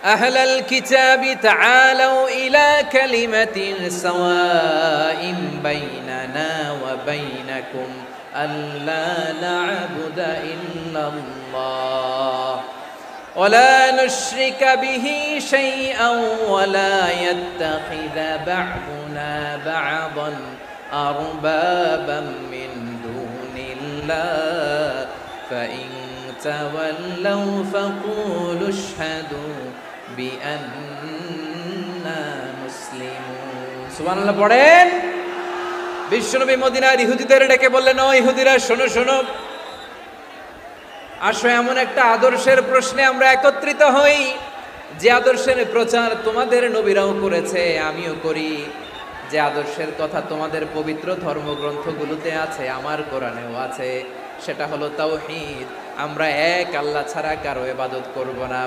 আহলাল কিতাবি তাআলাউ ইলা কালিমাতিন সাওয়াইন বাইনানা ওয়া বাইনাকুম আল্লা না'বুদা ইল্লাল্লাহ ওয়া লা নুশরিকা বিহি শাইআন ওয়া লা ইয়াত্তাখিযা বা'দুনা বা'দান আরবাবাম মিন দুনিল্লাহ ফাইন তাওয়াল্লাউ ফাকুলু আশহাদু বিআন্না মুসলিমুন। সুবহানাল্লাহ পড়েন। বিশ্বনবী মদিনার ইহুদিদের ডেকে বললেন, ও ইহুদিরা শোনো শোনো, আসো এমন একটা আদর্শের প্রশ্নে আমরা একত্রিত হই যে আদর্শের প্রচার তোমাদের নবীরাও করেছে, আমিও করি। যে আদর্শের কথা তোমাদের পবিত্র ধর্মগ্রন্থগুলোতে আছে, আমার কোরআনেও আছে, সেটা হলো তাওহীদ। আমরা এক আল্লাহ ছাড়া কারো ইবাদত করব না।